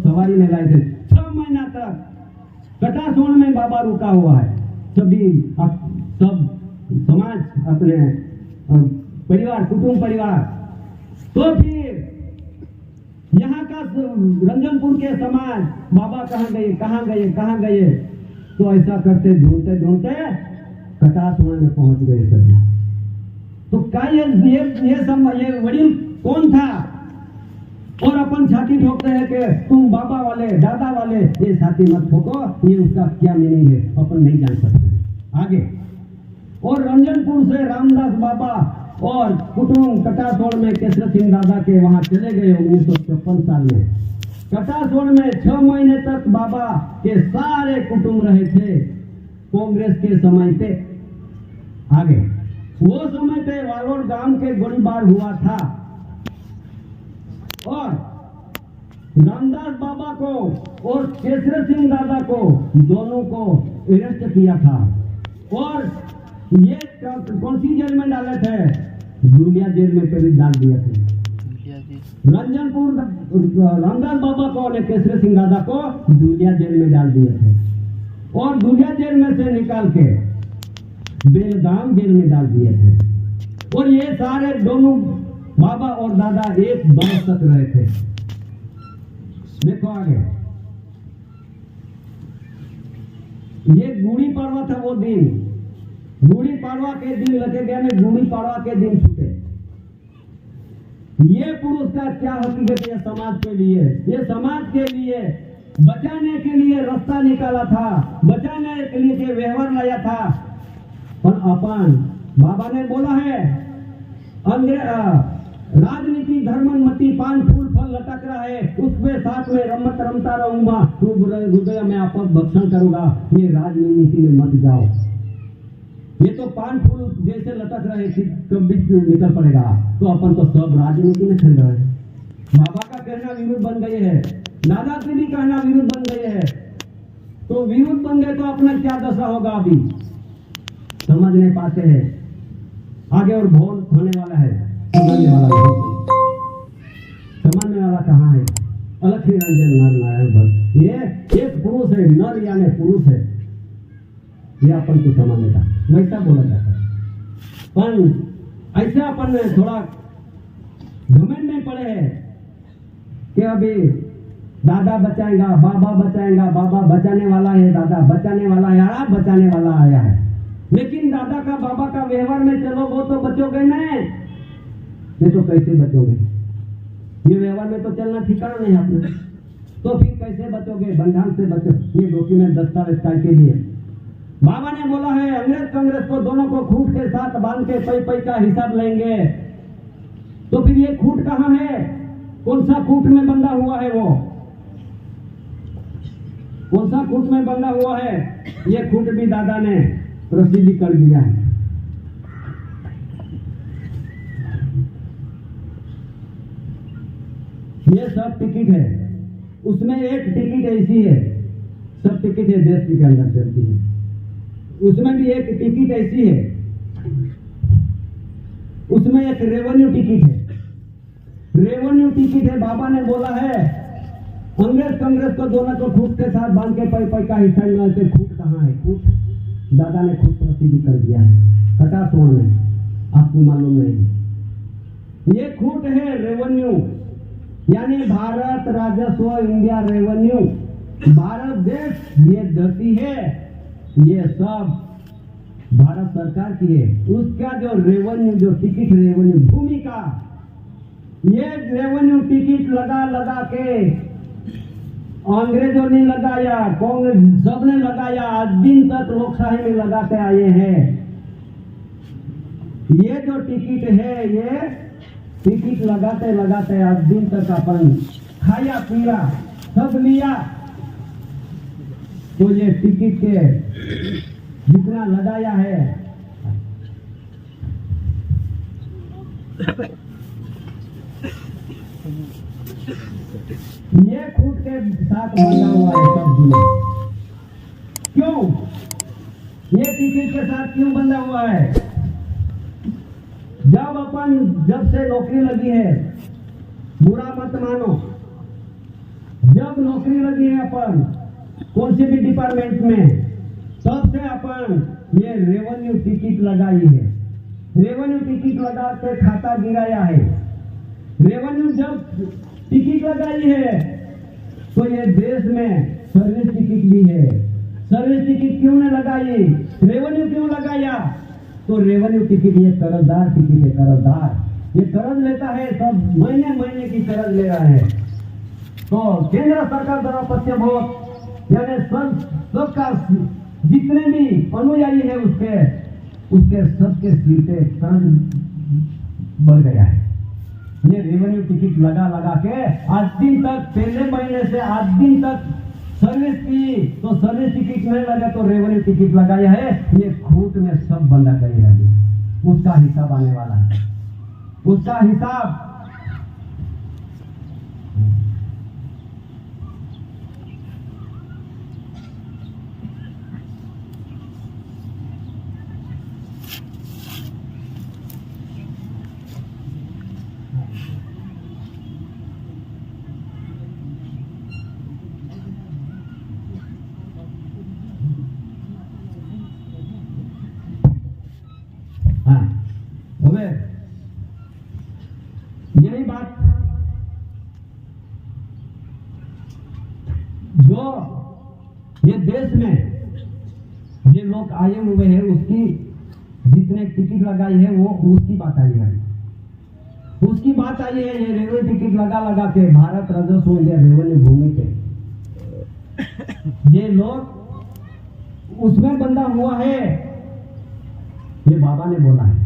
सवारी में लाए थे। 6 महीना तक कटासोड़ में बाबा रुका हुआ है। सभी सब समाज अपने परिवार, कुटुंब परिवार, तो फिर यहाँ का रंजनपुर के समाज बाबा कहाँ गए, कहाँ गए, कहाँ गए, तो ऐसा करते ढूंढते ढूंढते कटासोड़ में पहुंच गए सभी। तो क्या ये वडील कौन था? और अपन छाती ठोकते हैं कि तुम बाबा वाले, दादा वाले, ये छाती मत ठोको, ये उसका क्या मीनिंग है अपन नहीं जान सकते। आगे और रंजनपुर से रामदास बाबा और कुटुंब कटासोड़ में केसर सिंह दादा के वहां चले गए 1953 साल में। कटासोड़ में 6 महीने तक बाबा के सारे कुटुंब रहे थे कांग्रेस के समय पे। आगे वो समय पे वालोर गांव के गोलीबार हुआ था और रामदास बाबा को और केसर सिंह दादा को, दोनों को अरेस्ट किया था और ये कौन सी जेल में डाले थे? दुलिया जेल में करीब डाल दिए थे। रंजनपुर रामदास बाबा को और केसर सिंह दादा को दुलिया जेल में डाल दिए थे और दुलिया जेल में से निकाल के बेलगाम जेल में डाल दिए थे। और ये सारे दोनों बाबा और दादा 1 वर्ष तक रहे थे। देखो आगे, ये गुड़ी पड़वा था वो दिन। गुड़ी पड़वा के दिन लगे गए में गुड़ी पड़वा के दिन छूटे। ये पुरुष का क्या हकीकत है समाज के लिए? ये समाज के लिए बचाने के लिए रास्ता निकाला था, बचाने के लिए व्यवहार लाया था। और अपन बाबा ने बोला है राजनीति धर्मन्मति, 5 फूल फल लटक रहा है, उसमें साथ में रमत रमता रहूंगा, तू हृदय में आपस भक्षण करूंगा। ये राजनीति में मत जाओ। ये तो 5 फूल जैसे लटक रहे, कभी निकल पड़ेगा। तो अपन तो सब राजनीति में चल रहे हैं। बाबा का कहना विरुद्ध बन गए है, दादा की भी कहना विरुद्ध बन गए है। तो विरुद्ध बन गए तो अपना क्या दशा होगा अभी समझ नहीं पाते हैं। आगे और भोर होने वाला है, समझने वाला कहाँ है? अलग ही रंजन नर नारायण भक्त, ये एक पुरुष है, नर यानी पुरुष है। ये अपन को समझने का वैसा बोला जाता है। पर ऐसा अपन थोड़ा घमंड में पड़े हैं कि अभी दादा बचाएगा, बाबा बचाएगा, बाबा बचाने वाला है, दादा बचाने वाला है, आप बचाने वाला आया है। लेकिन दादा का बाबा का व्यवहार में चलो वो तो बचोगे नहीं तो कैसे बचोगे? ये व्यवहार में तो चलना ठिकाना नहीं आपने, तो फिर कैसे बचोगे? बंधन से बचो। ये डॉक्यूमेंट दस्तावेज के लिए बाबा ने बोला है अंग्रेज कांग्रेस को दोनों को खूंट के साथ बांध के पै पै का हिसाब लेंगे। तो फिर ये खूंट कहाँ है? कौन सा खूंट में बंधा हुआ है? वो कौन सा खूंट में बंधा हुआ है? ये खूंट भी दादा ने प्रसिद्ध कर दिया है। ये सब टिकट है, उसमें एक टिकट ऐसी है, सब टिकट है देश के अंदर चलती है, उसमें भी एक टिकट ऐसी है, उसमें एक रेवेन्यू टिकट है। रेवेन्यू टिकट है। बाबा ने बोला है अंग्रेज कांग्रेस को दोनों को खूंट के साथ बांध के पै पै का हिस्सा मिलते। खूंट कहाँ है? खूंट दादा ने खुद प्रसिद्ध कर दिया है कटासोड़ में, आपको मालूम नहीं। ये खूंट है रेवेन्यू, यानी भारत राजस्व, इंडिया रेवेन्यू, भारत देश ये धरती है, ये सब भारत सरकार की है। उसका जो रेवेन्यू, जो टिकट रेवेन्यू भूमि का, ये रेवेन्यू टिकट लगा लगा के अंग्रेजों ने लगाया, कांग्रेस सबने लगाया, आज दिन तक लोकशाही में लगाते आए हैं। ये जो टिकट है, ये टिकट लगाते लगाते आज दिन तक अपन खाया पिया सब लिया। तो ये टिकट के जितना लगाया है ये खूंट के साथ बंधा हुआ है सब दुनिया। क्यों ये टिकट के साथ क्यों बंधा हुआ है? जब से नौकरी लगी है, बुरा मत मानो, जब नौकरी लगी है अपन कौन से भी डिपार्टमेंट में, तब से अपन ये रेवेन्यू टिकट लगाई है। रेवेन्यू टिकट लगा के खाता गिराया है। रेवेन्यू जब टिकट लगाई है तो ये देश में सर्विस टिकट भी है। सर्विस टिकट क्यों ने लगाई, रेवेन्यू क्यों लगाया? तो रेवेन्यू टिकट ये कर्जदार टिकट है। कर्जदार ये कर्ज लेता है, सब महीने महीने की कर्ज ले रहा है। तो केंद्र सरकार द्वारा पश्चिम भोग यानी सबका जितने भी अनुयायी है उसके सबके सिर पे कर्ज बढ़ गया है। ये रेवेन्यू टिकट लगा के आज दिन तक, पहले महीने से आज दिन तक सर्विस की, तो सर्विस टिकट नहीं लगा तो रेवेन्यू टिकट लगाया है। ये खूट में सब बंदा कही है, उसका हिसाब आने वाला है, उसका हिसाब। હવે यही बात जो ये देश में ये लोग आए हुए हैं उसकी जितने टिकट लगाई है वो उसकी बात आई है। उसकी बात आई है ये रेलवे टिकट लगा के भारत राजस्व या रेवेन्यू भूमि के ये लोग उसमें बंधा हुआ है। ये बाबा ने बोला है।